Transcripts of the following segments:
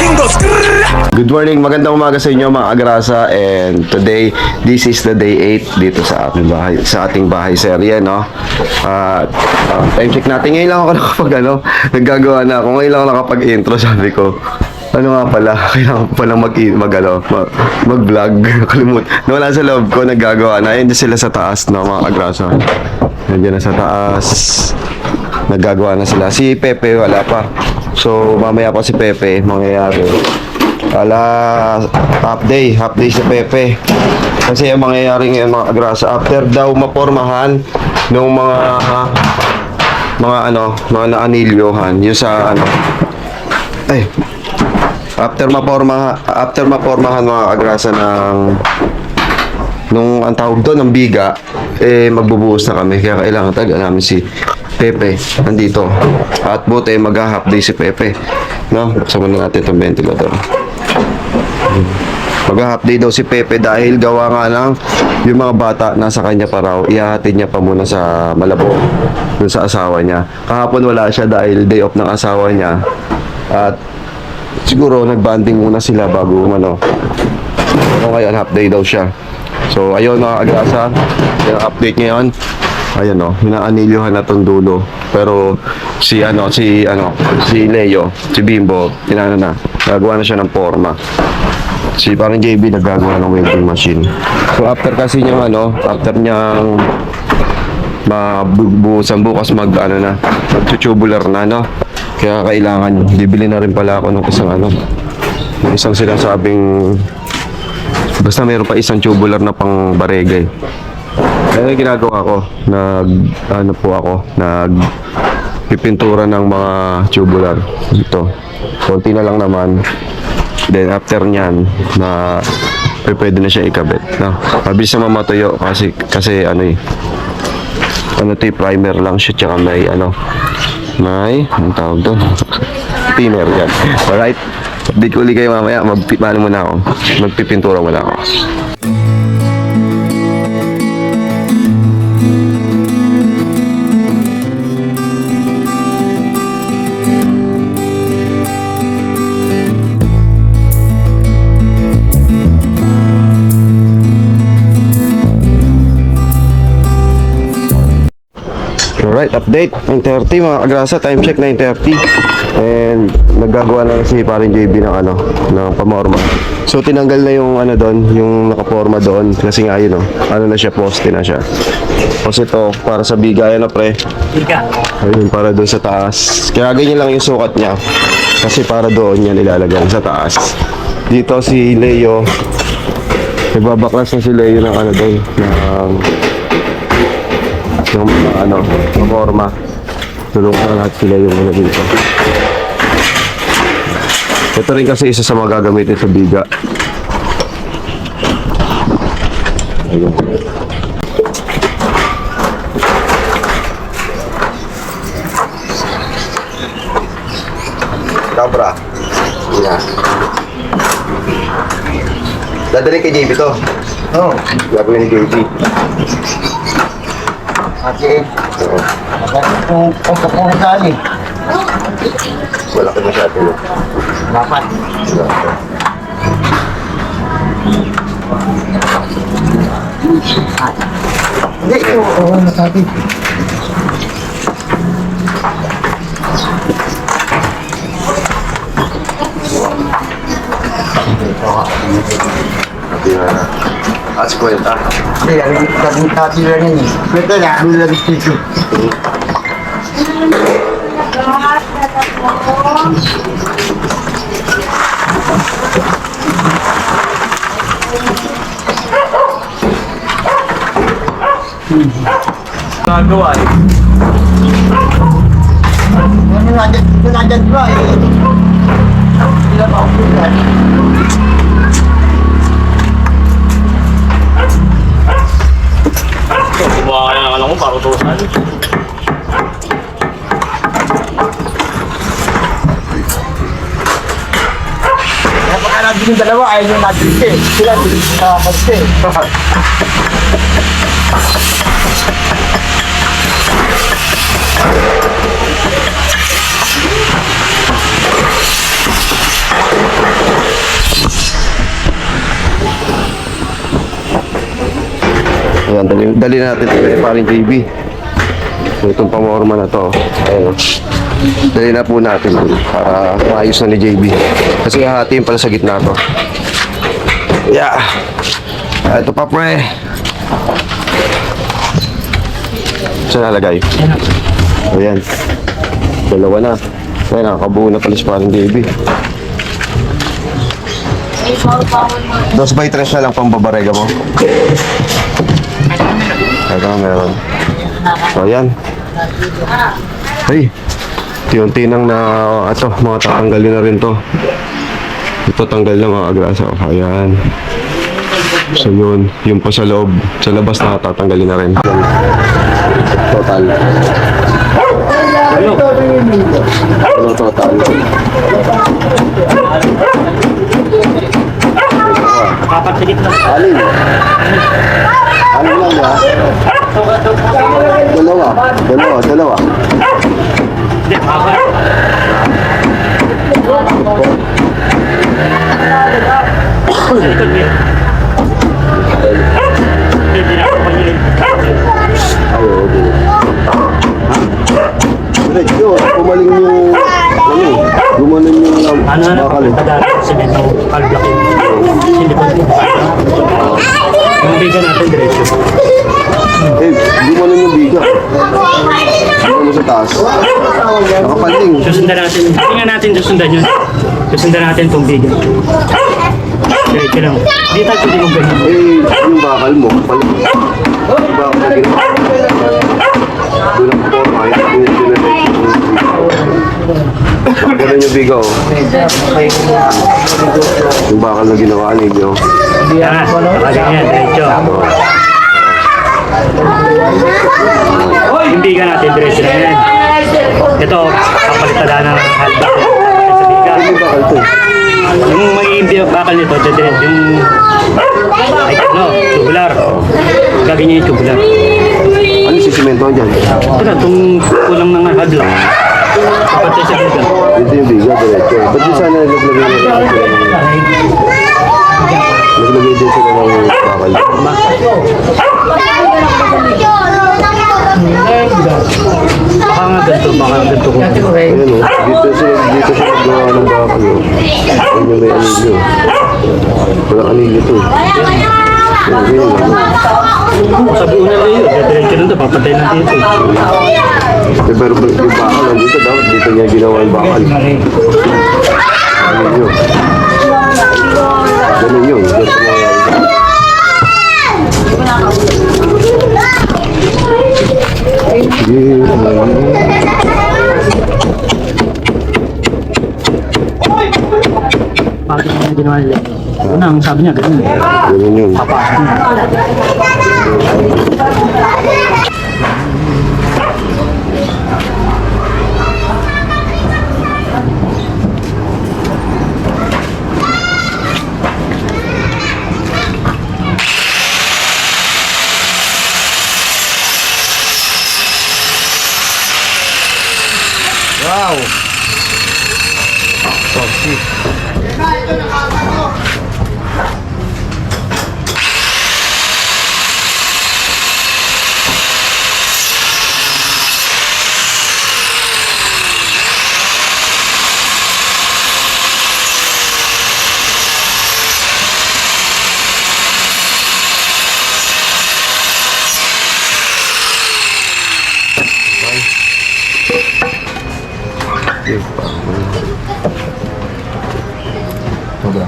Good morning, magandang umaga sa inyo mga agrasa, and today, this is the day 8 dito sa ating bahay, serye, no? At time check natin, ngayon lang ako naggagawa na ako, ngayon lang ako nakapag-intro, sabi ko. Ano nga pala, kailangan ko palang mag-vlog, kalimut. Nawala sa loob ko, naggagawa na, ayun sila sa taas, no, mga agrasa. Nandiyan na sa taas, naggagawa na sila. Si Pepe wala pa. So, mamaya pa si Pepe, mangyayari. Half day si Pepe. Kasi ang mangyayari ngayon mga agrasa, after daw mapormahan ng mga naanilyohan, yung sa after mapormahan mga agrasa nung ang tawag doon ng biga, magbubuhos na kami, kaya kailangan talaga namin si Pepe nandito. At buti mag-half day si Pepe, no? Buksan muna natin itong ventilator. Mag-half day daw si Pepe dahil gawa nga ng yung mga bata nasa kanya pa raw, ihahatid niya pa muna sa Malabon dun sa asawa niya. Kahapon wala siya dahil day off ng asawa niya, at siguro nagbanding muna sila bago pero ngayon half day daw siya. So ayun mga agrasa, yung update ngayon. Ayan hinaanilyohan na tong dulo. Pero si Leo, si Bimbo, nagawa na siya ng forma. Si parang JB naggagawa ng welding machine. So after kasi niyang mabubusan bukas mag-tubular na, no? Kaya kailangan bibili na rin pala ako ng isang sinasabing, basta mayroon pa isang tubular na pang baregay. Kaya ginagawa ko, pipintura ng mga tubular dito. Konti na lang naman. Then after nyan, pwede na siya ikabit. No? Mabilis na mamatuyo kasi primer lang siya, tsaka may ang tawag doon? Thinner yan. Alright? Update ko ulit kayo mamaya. Magpipintura muna ako. Alright, update 9:30 mga agrasa, time check 9:30. And naggagawa na si paring JB ng pamorma. So tinanggal na yung doon, yung nakaporma doon kasi nga yun na siya, poste na siya. Kasi ito para sa biga pre. Biga. Ayun, para doon sa taas. Kaya ganyan lang yung sukat niya. Kasi para doon yan ilalagay sa taas. Dito si Leo, nagbabaklas na si Leo ng doon, yung forma. Tulungan na lahat sila yung dito. Ito rin kasi isa sa mga gagamitin sa biga. Ayun. Cabra. Yeah. Dadali kay JB to. Oo. Gagawin ni JB. Okay. Kung kapuntaan Malaki masyado yun. dapat. Hindi, oo na sabi. As kwenta. Hindi, ang sabi lang yan eh. Kwenta na, ano lang dito. Nagawa eh. Ano nadyan ba eh. Sila pa ako yan. Kumuha ka na ng para utusan. Napakalabi yung dalawa, ayaw yung natin eh. Sila, nakakasya eh. Ayan, dali natin ito kay paring JB. So, itong pamorma na to. Ayan, dali na po natin para maayos na ni JB. Kasi hahatiin pala sa gitna to. Yeah. Ito pa pre. Saan nalagay? Ayan. Dalawa na. Ayan, nakakabuo na pala si paring JB. 2x3 na lang pang babarega mo. Ito na meron. So, ayan. Ay, unti-unti nang na, ito, mga tatanggalin na rin to. Ito, tanggal na mga agrasa. Ayan. So, yun. Yung pa sa loob, sa labas na tatanggalin na rin. Total. Ano total? Kapagsigit na. Alin? Alin lang ba? Dalawa. Hindi, kapag. Hindi na ako pag-ilig. Ayaw, okay. Diretso, pumaling yung, gumanon yung bakal eh. Kadali, semento, kalblakin. Silikon mo. Yung biga natin diretso. Eh, gumanon yung biga. Gumanon mo sa taas. Nakapaling. Susundan natin. Tingnan natin susundan yun. Susundan natin itong biga. Diretso lang. Di tayo pwede mong ganyan. Eh, yung bakal mo, kapaling. Yung bakal na ginawa. Doon ang forma, ganun yung biga oh. Yung bakal na ginawa ninyo. Yan, nakaganyan, diretso. Yung biga natin, diretso na yan. Ito, kapalitada ng handbag. Sa biga. Yung bakal to. Yung magiging bakal nito, diretso yung ay ano, tubular. Gaganyan yung tubular. Ano si simento dyan? Ito na, itong kulang ng hadlang. Kapatid sa biga. Dito yung biga, diretso. Ba't di sana naglagay din sila ng bakal? Baka nga ganito, baka nga ganito ko. Ayan o, dito sila gawa ng bakal o. Ayan yung may anilyo. Walang anilyo to. Ayan, Sabi una lang yun, diretso lang ito, papatay lang dito. eh, pero yung bakal nandito, dapat dito niya ginawa yung bakal. Anilyo. Ganun yun. Ganun Bakit niya ginawa nila? Una, ang sabi niya, ganun. Ganun yun. Papasok niya. Wow! Oh, shit. Sobra.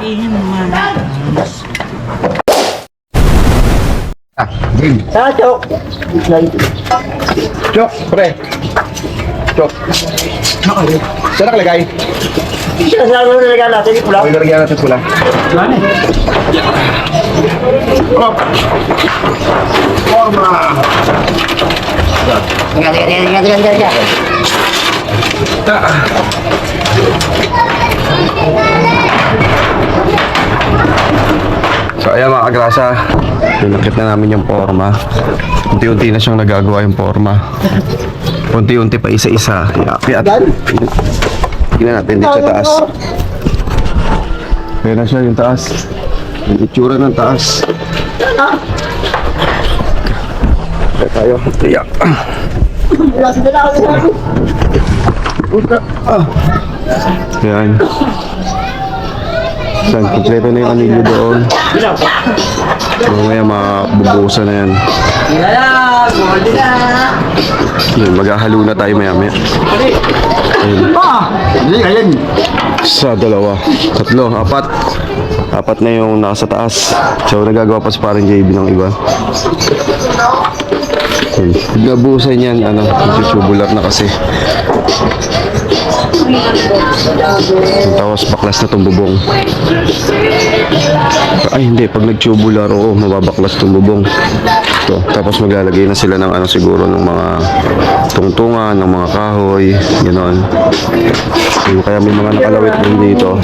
Game. Sa chok. Chok, pre. Chok. Saan nakalagay? Siya sa ano nilagyan natin, yung pula. Okay, nalagyan natin pula. Forma. Ganyan. So ayan mga kagrasa, pinakit na namin yung forma. Unti-unti na siyang nagagawa yung forma. Unti-unti pa isa-isa. Kaya tingnan natin dito sa taas. Kaya na siya yung taas. Yung itsura ng taas. Kaya tayo. Kaya. Ayan. Saan? Kompleto na yung anilyo doon. Mamaya mabubusan na yan. Yun, maghahalo na tayo maya-maya. Ayun. Ayun. Sa dalawa. Tatlo. Apat. Apat na yung nasa taas. So, nagagawa pa sa parang JB ng iba. Ayun. Pagnabusan yan, tubular na kasi. Tapos baklas na itong bubong. Ay hindi, pag nag-tubular, oo, mababaklas itong bubong. Ito. Tapos maglalagay na sila ng siguro ng mga tungtungan, ng mga kahoy, gano'n. So, kaya may mga nakalawit din dito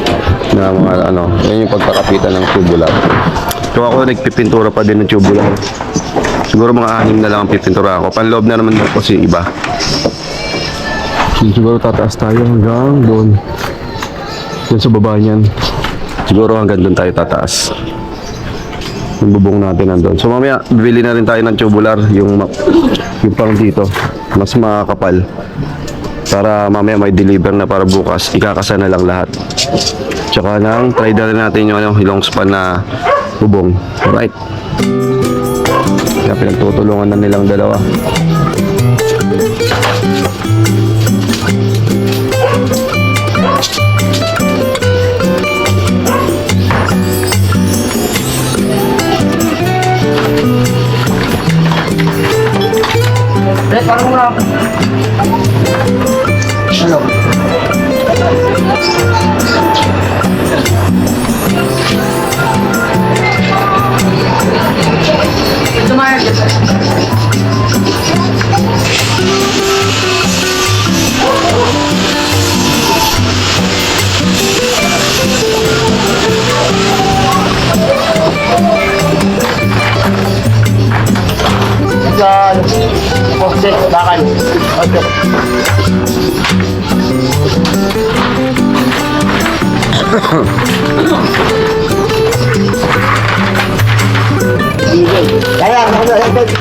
na mga yan yung pagkakapitan ng tubular. So ako nagpipintura pa din ng tubular. Siguro mga 6 na lang ang pipintura ako. Panloob na naman kasi iba. Siguro tataas tayo hanggang doon. Doon sa baba niyan. Siguro hanggang doon tayo tataas. Yung bubong natin nandun. So mamaya, bibili na rin tayo ng tubular. Yung pang dito. Mas makakapal. Para mamaya may deliver na para bukas. Ikakasa na lang lahat. Tsaka nang try na rin natin yung long span na bubong. Alright. Kaya pinagtutulungan na nilang dalawa. Parang muna. Ano? Poste, bakal. Okay. Kaya,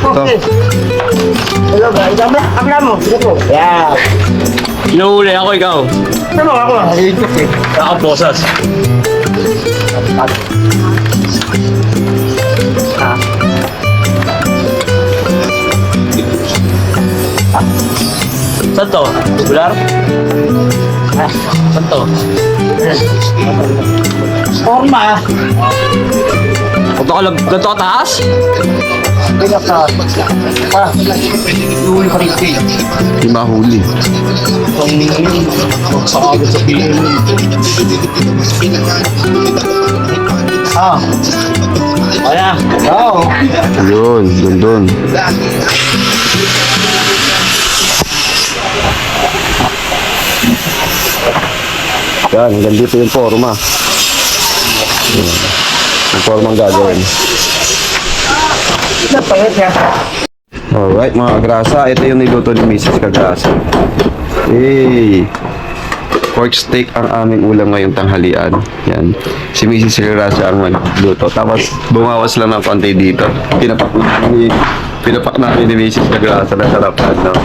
poste. Hello, guys. Kamla mo. Dito. Yeah. Inuuli ako, ikaw. Ano ako? Halitok eh. Ako, bosas. Saan to? Tubular? Saan to? Forma. Ganto ka taas? Pinaka. Huli pa rin. Di mahuli. Makakagod sa PM. Kaya. Oo. Yun, doon. Yan, hanggang dito yung forma. Yan. Yung forma ang gagawin. Napayat niya. Alright mga kagrasa, ito yung niluto ni Mrs. Kagrasa. Hey! Pork steak ang aming ulam ngayong tanghalian. Yan. Si Mrs. Kagrasa ang magluto. Tapos bumawas lang ng konti dito. Pinapak namin ni Mrs. Kagrasa na sarapan, no?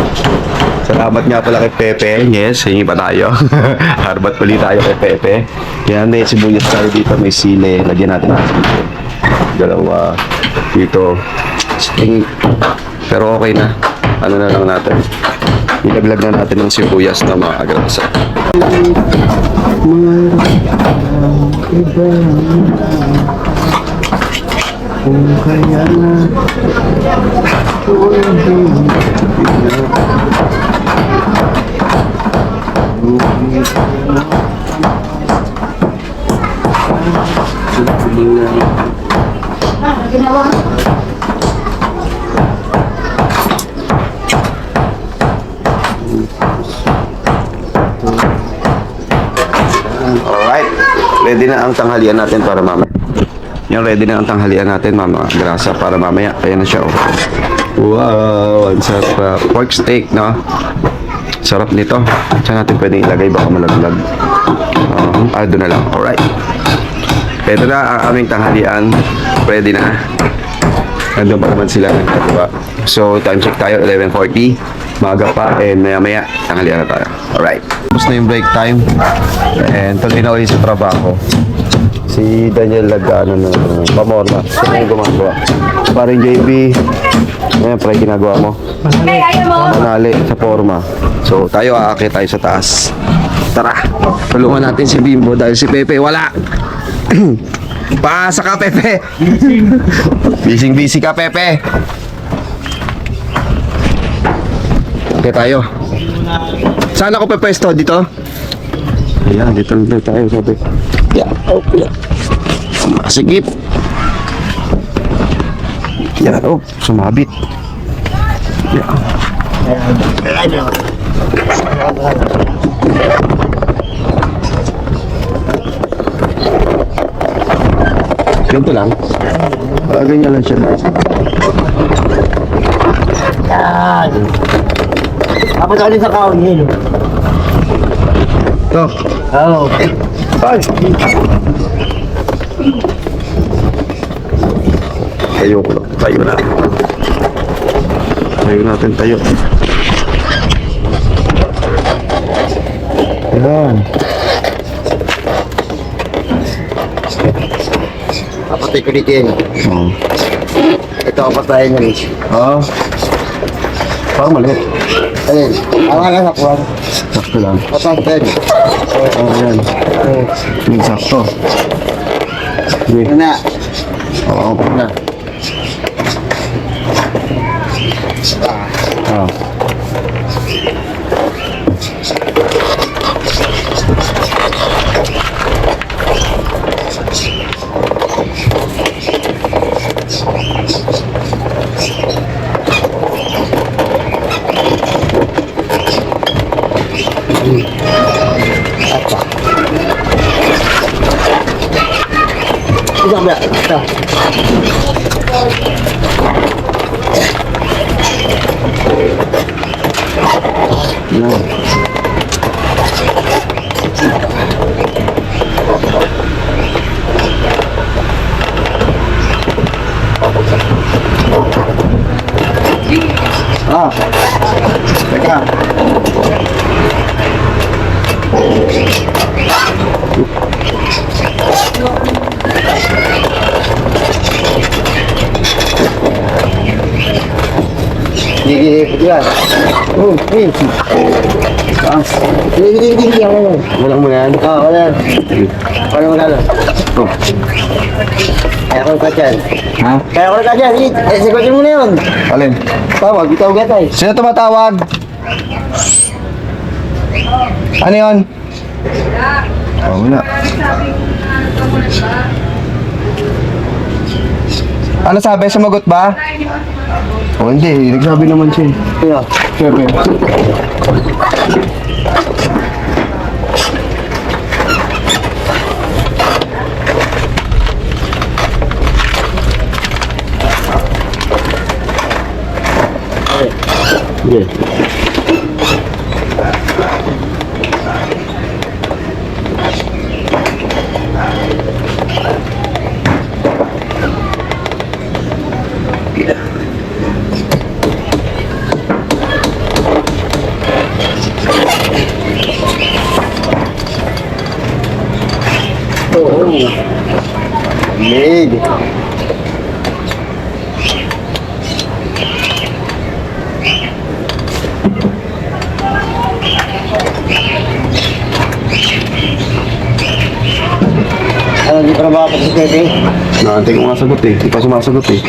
Salamat nga pala kay Pepe. Yes, hingi pa tayo. Harbat ulit tayo kay Pepe. Yan, may sibuyas tayo dito. May sili. Lagyan natin ng sili. Dalawa. Dito. Pero okay na. Ano na lang natin. Ilaglag na natin ng sibuyas na mga agrasa. iba kung kaya alright, ready na ang tanghalian natin para mamaya. Yung ready na ang tanghalian natin, mama. Grasa para mamaya. Ayan na siya. Oh. Wow, ang sarap. Pork steak, no? Sarap nito. Saan natin pwedeng ilagay? Baka malaglag. Doon na lang. Alright. Ito na ang aming tanghalian. Ready na. Nandun pa naman sila nagkagawa. So, time check tayo. 11:40. Maaga pa. And maya-maya, tanghalian na tayo. Alright. Tapos na yung break time. And tuloy na ulit sa trabaho. Si Daniel Lagano ng Pamorna. Sino yung gumagawa? Parang JB. Ayan, pala ginagawa mo. Manali sa forma. So, tayo aakit tayo sa taas. Tara, tulungan natin si Bimbo dahil si Pepe wala. Paasa ka, Pepe. Busy ka, Pepe. Okay tayo. Saan ako pepwesto? Dito? Ayan, dito lang tayo, sabi. Yeah, okay. Masigip. Yan, oh, sumabit. Yan. Ganito lang. Ganyan lang siya. Yan. Tapos ulit sa kaon yun. Ito. Oo. Ay! Tayo ko lang. Tayo na. Tayo natin tayo. Ayan. Papatay ko dito yun. Ito ang patayin nyo rin. Ah. Parang maliit. Ayun. Awa lang ako. Sakto lang. Patay din. Oh, ayan. Yung sakto. Sige. Yun na. Oo, okay na. Ah. Ito ba? Ito. Yan. Ah. Teka. Gigit yan. Oh, eh. Ah. Hindi ako. Walang mo yan. Ah, wala. Wala magalo. Oh. Kaya ko ka dyan. Ha? Kaya ko ka dyan. Sigutin mo na yun. Alin? Tawag, ikaw gatay. Sino tumatawag? Ano yun? Oh, wala. Ano sabi? Sumagot ba? Oh, hindi. Nagsabi naman siya. Kaya. Pepe. Sige. Oo. Lig. dapat si Pepe. Naantay ko nga sagot eh. Hindi pa sumasagot eh.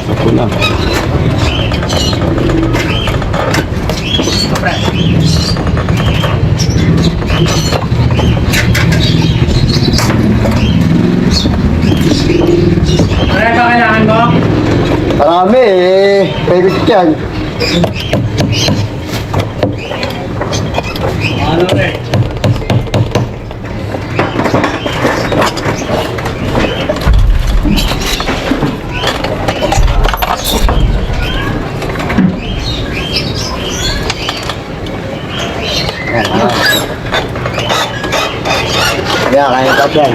Ako na. Ano ba kailangan mo? Marami eh. Pwede yan. Ano eh? Yan, kaya ka yan.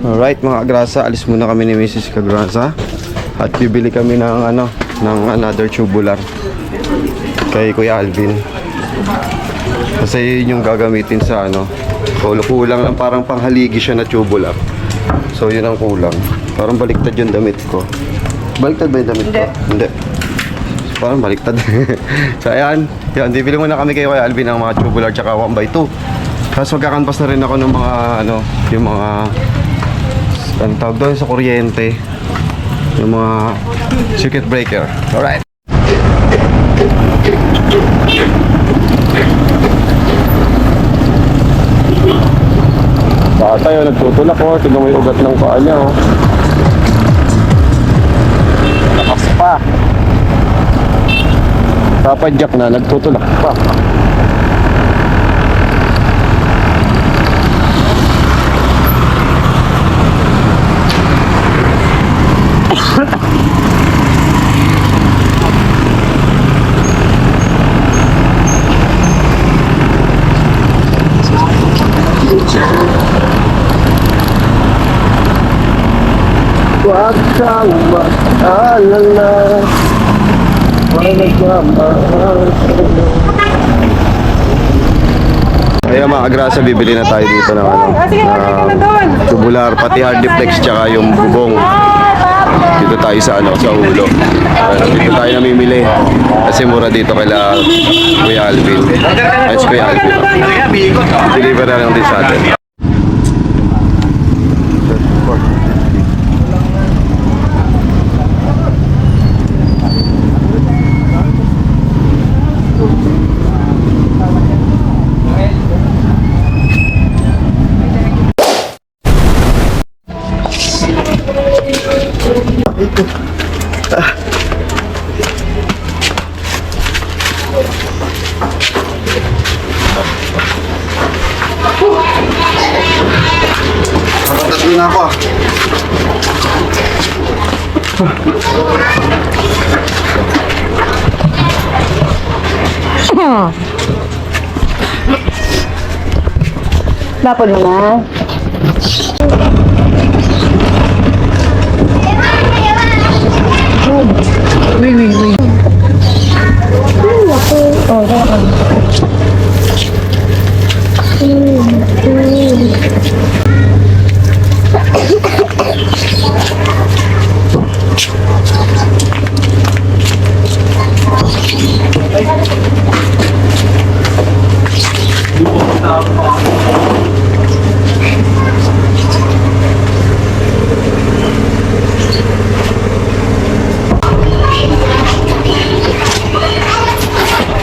Alright mga Agrasa, alis muna kami ni Mrs. Kagrasa at bibili kami ng ng another tubular kay Kuya Alvin. Kasi yun yung gagamitin sa kulang lang, parang panghaligi siya na tubular. So yun ang kulang. Parang baliktad yung damit ko. Baliktad ba yung damit ko? Hindi. Parang baliktad. So ayan, bibili muna kami kay Kuya Alvin ng mga tubular tsaka 1x2. Tapos magkakanpas na rin ako ng mga yung mga ang tawag doon sa kuryente, yung mga circuit breaker. Alright. Bata yun, nagtutulak ko. Tignan mo yung ugat ng paa niya. Lakas pa. Papadyak na, nagtutulak pa. Huwag kang mag-alala, may nagmamahal sa'yo. Kaya mga Agrasa, bibili na tayo dito ng tubular, pati hard deflex tsaka yung bubong. Dito tayo sa sa ulo. Dito tayo namimili kasi mura dito kala Kuya Alvin. Ay, si Kuya Alvin. Deliver na lang din sa atin. Tatlo na ako. Dapat mo na.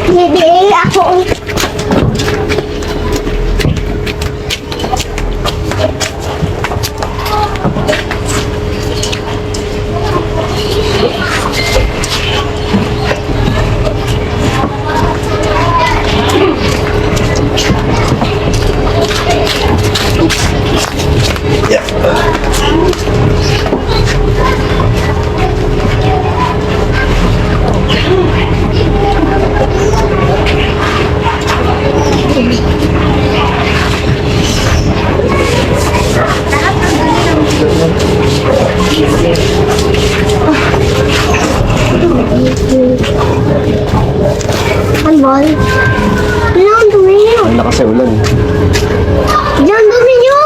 Hindi ako. Handball. kasi ulan. Diyan, dumi nyo!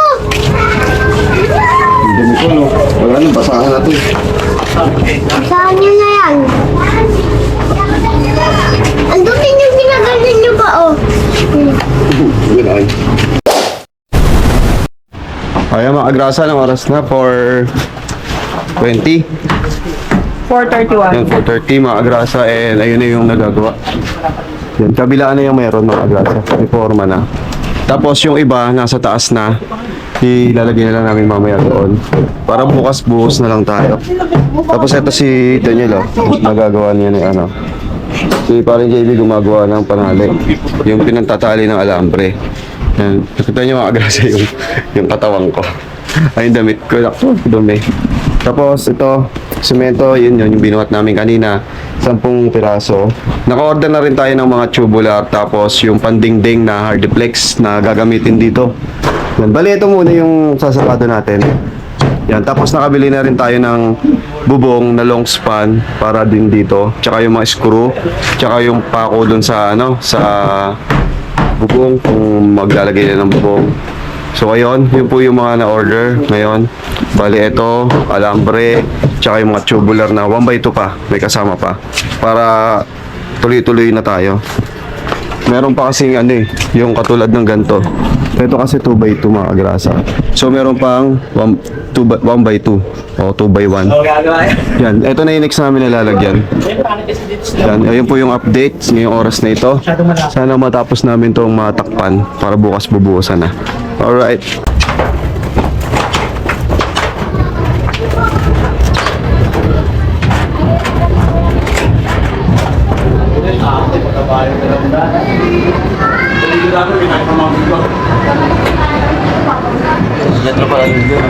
Ang dumi ko, no? Wala nang basahan na to. Saan nyo na yan? Ang dumi nyo, ginagalan nyo ba, oh? Ay. Ayan mga agrasa, ng oras na for 20. 4:31. Yan, 4:30 mga agrasa, and ayun na yung nagagawa. Yan, kabilaan na yung meron mga agrasa. May forma na. Tapos yung iba, nasa taas na. Ilalagay na lang namin mamaya doon. Para bukas buhos na lang tayo. Tapos ito si Daniel, oh. Nagagawa niya ni ano. Si parang JB gumagawa ng panali. Yung pinantatali ng alambre. Yan. Nakita niyo mga agrasa yung katawan ko. Ay, yung damit ko. Ako, dumi. Tapos ito, semento, yun yung binuhat namin kanina. 10 piraso. Naka-order na rin tayo ng mga tubular. Tapos yung pandingding na hardiplex na gagamitin dito. Yan. Bali, ito muna yung sasakado natin. Yan. Tapos nakabili na rin tayo ng bubong na long span para din dito. Tsaka yung mga screw. Tsaka yung pako dun sa ano, sa bubong kung maglalagay na ng bubong. So ayun, yun po yung mga na-order ngayon. Bali ito, alambre, tsaka yung mga tubular na 1x2 pa, may kasama pa. Para tuloy-tuloy na tayo. Meron pa kasing ano eh, yung katulad ng ganito. Ito kasi 2x2 mga agrasa. So meron pang 1x2 o 2x1. Yan, ito na yung next namin nalalagyan. Yan, ayun po yung update ngayong oras na ito. Sana matapos namin itong matakpan para bukas bubuhusan na. Alright. Metro pa rin yun.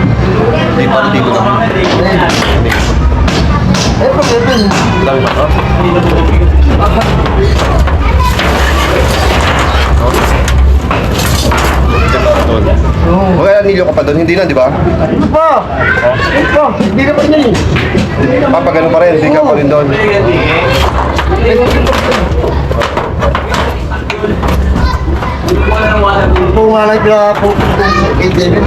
Hindi pa rin dito naman. Eh, problema yun. Lang ba ito? Okay, anilyo ka pa doon. Hindi na, di ba? Ito pa! Ito pa! Hindi na pa niya eh. Papagano pa rin. Hindi ka pa rin doon. Kung nga lang kaya po kung David.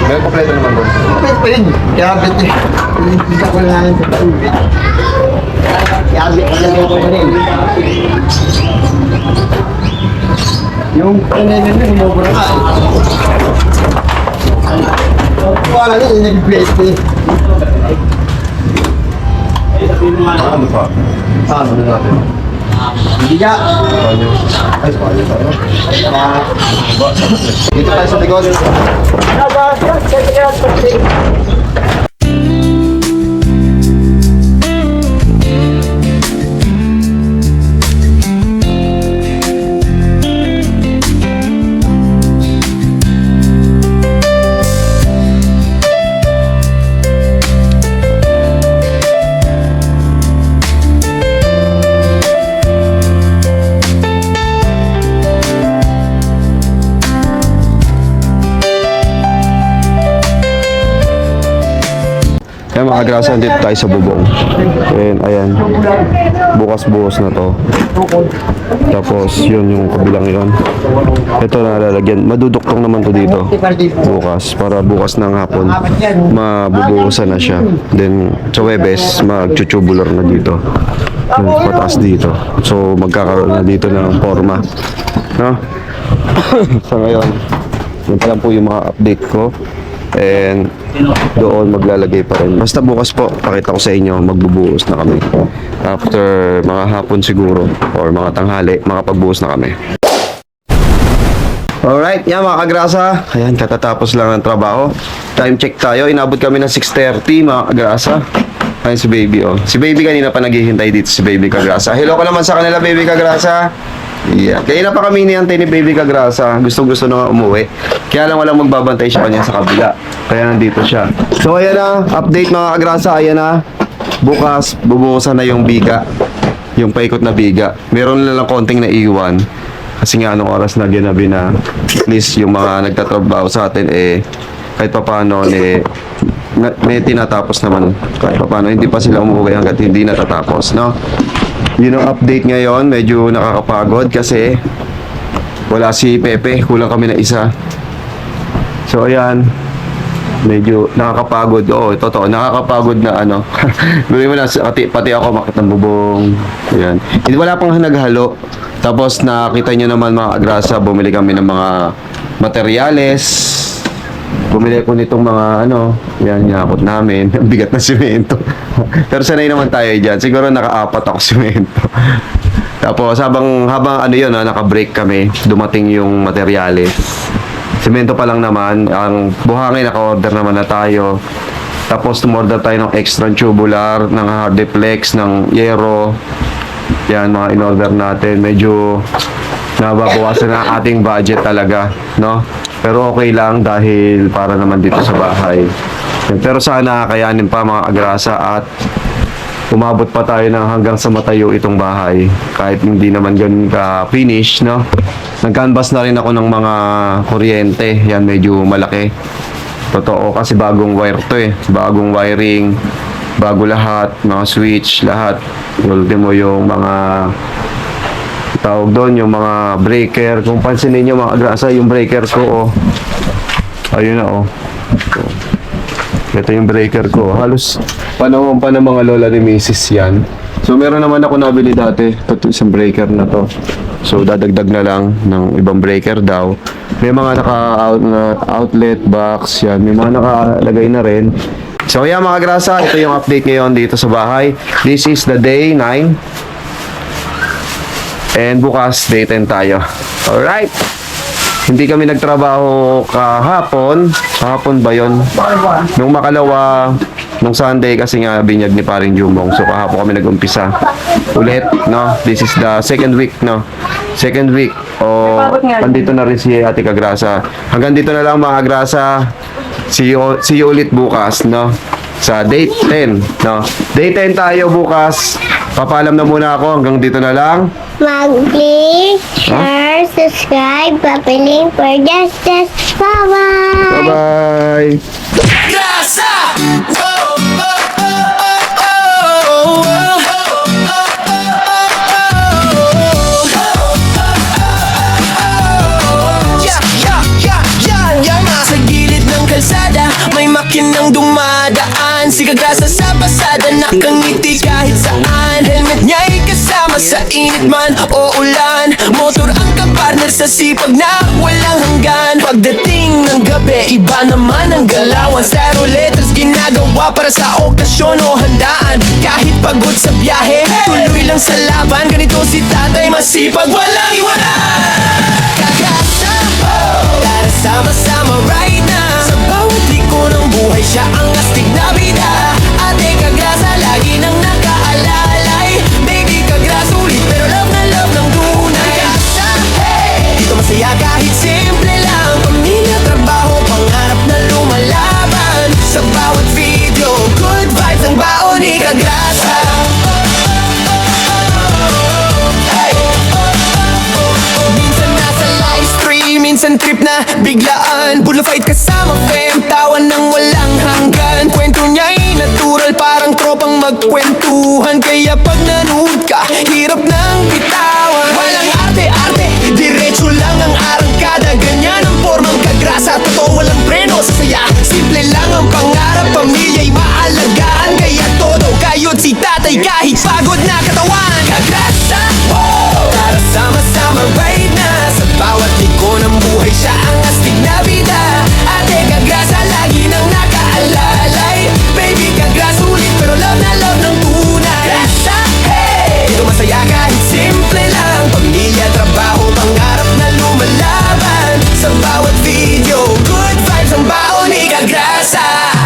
Meron kompleto naman doon. Okay pa yun. Kaya bit eh. Hindi ko na lang sa tubig. Kaya bit na lang ko rin. Yung kanina na umubra nga eh. Wala na yung nag-plate eh. Ano pa? Ano na natin? Hindi ka. Ay, spanya tayo. Dito tayo sa likod. Ayan mga grasa, dito tayo sa bubong. And ayan, bukas buhos na to. Tapos yun yung kabilang yun. Ito na lalagyan. Maduduktong naman to dito. Bukas, para bukas ng hapon mabubuhusan na siya. Then sa Webes, magchuchubular na dito. Pataas dito. So magkakaroon na dito ng forma. No? So ngayon, yun lang po yung mga update ko. And doon maglalagay pa rin. Basta bukas po, pakita ko sa inyo, magbubuhos na kami. After mga hapon siguro, or mga tanghali, makapagbuhos na kami. Alright, yan mga kagrasa. Ayan, katatapos lang ng trabaho. Time check tayo. Inabot kami ng 6:30 mga kagrasa. Ayan si baby, oh. Si baby kanina pa naghihintay dito, si baby kagrasa. Hello ka naman sa kanila, baby kagrasa. Yeah. Kaya pa kami niyantay ni Baby Kagrasa. Gusto na nga umuwi. Kaya lang walang magbabantay siya kanya sa kabila. Kaya nandito siya. So ayan na, update mga Kagrasa. Ayan na. Bukas, bubuhusan na yung biga. Yung paikot na biga. Meron na lang konting naiwan. Kasi nga anong oras na ginabi na at least yung mga nagtatrabaho sa atin kahit pa paano may tinatapos naman. Kahit pa paano hindi pa sila umuwi hanggat hindi natatapos, no? Yun ang update ngayon, medyo nakakapagod kasi Wala si Pepe, kulang kami na isa. So ayan, medyo nakakapagod. Oo, totoo, nakakapagod na ano. Gawin mo na, pati ako makit ng bubong. Ayan. Hindi, wala pang naghalo. Tapos nakita nyo naman mga agrasa, bumili kami ng mga materyales. Bumili ko nitong mga ano, yan, yakot namin. Ang bigat na simento. Pero sanay naman tayo dyan. Siguro naka-4 ako simento. Tapos habang ano yun, naka-break kami, dumating yung materyales. Simento pa lang naman. Ang buhangin, naka-order naman na tayo. Tapos tumorder tayo ng extra tubular, ng hardiplex, ng yero. Yan, mga in-order natin. Medyo nababawasan ang ating budget talaga, no? Pero okay lang dahil para naman dito sa bahay. Pero sana kayanin pa mga agrasa at umabot pa tayo ng hanggang sa matayo itong bahay. Kahit hindi naman ganun ka-finish, no? Nag-canvas na rin ako ng mga kuryente. Yan, medyo malaki. Totoo, kasi bagong wire to eh. Bagong wiring, bago lahat, mga switch, lahat. Ultimo yung mga tawag doon, yung mga breaker. Kung pansinin nyo mga agrasa, yung breaker ko, oh. Ayun na, oh. Ito yung breaker ko. Halos panahon pa ng mga lola ni Mrs. yan. So meron naman ako nabili dati. Ito isang breaker na to. So dadagdag na lang ng ibang breaker daw. May mga outlet box yan. May mga nakalagay na rin. So yan mga grasa, ito yung update ngayon dito sa bahay. This is the day 9. And bukas day 10 tayo. Alright. Hindi kami nagtrabaho kahapon. Kahapon ba yun? Nung makalawa, nung Sunday kasi nga binyag ni Paring Jumong. So kahapon kami nag-umpisa ulit, no? This is the second week, no? Second week. O, andito na rin si Ate Kagrasa. Hanggang dito na lang mga Agrasa. See you ulit bukas, no? Sa date 10, no? Day 10 tayo bukas. Papaalam na muna ako. Hanggang dito na lang. Mag-click, share, subscribe, papiling for justice. Bye-bye! Bye-bye! Grasa! Oh, oh, oh, oh, oh, oh. Yan sa gilid ng kalsada, may makinang dumadaan. Si Kagrasa sa pasada, nakangiti kahit saan. Helmet niya'y kasama sa init man o ulan. Motor ang kapartner sa sipag na walang hanggan. Pagdating ng gabi, iba naman ang galawan. Zero letters ginagawa para sa okasyon o handaan. Kahit pagod sa biyahe, tuloy lang sa laban. Ganito si tatay, masipag, walang iwanan. Kagrasa, tara sama-sama right now. Sa bawat liko ng buhay, siya ang astig na bida. Ate Kagrasa, lagi nang nakaalalay. Baby Kagrasa, ulit pero love na love ng tunay. Kagrasa, hey! Dito masaya kahit simple lang. Pamilya, trabaho, pangarap na lumalaban. Sa bawat video, good vibes ang baon ni Kagrasa. Minsan nasa live stream, minsan trip na biglaan. Bull fight kasama fam, tawan ng walang hanggan. Kwento niya'y natural, parang tropang magkwentuhan. Kaya pag nanood ka, hirap ng bitawan. Walang arte-arte, diretso lang ang arangkada. Ganyan ang formang Kagrasa, totoo walang preno sa saya. Simple lang ang pangarap, pamilya'y maalagaan. Kaya todo kayod si tatay kahit pagod na katawan. Kagrasa, tara sama-sama right na. Sa bawat liko ng buhay, siya ang astig na bida. Ate Kagrasa, lagi nang nakaalalay. Baby Kagrasa, ulit pero love na love ng tunay. Kagrasa, hey! Dito masaya kahit simple lang. Pamilya, trabaho, pangarap na lumalaban. Sa bawat video, good vibes ang baon ni Kagrasa.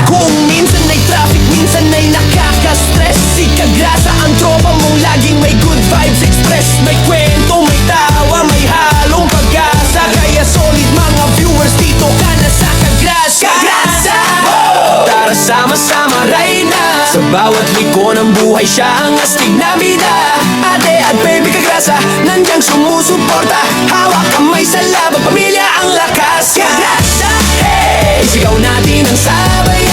Kung minsan ay traffic, minsan ay nakaka-stress. Si Kagrasa ang tropa mong laging may good vibes express. May kwento, may tawa, may halong pag-asa. Kaya solid mga viewers, dito ka na sa Kagrasa. Kagrasa! Tara sama-sama right na. Sa bawat liko ng buhay, siya ang astig na bida. Ate at baby Kagrasa, nandiyan sumusuporta. Hawak kamay sa laban, pamilya ang lakas. Kagrasa, hey! Sigaw natin ang sabay.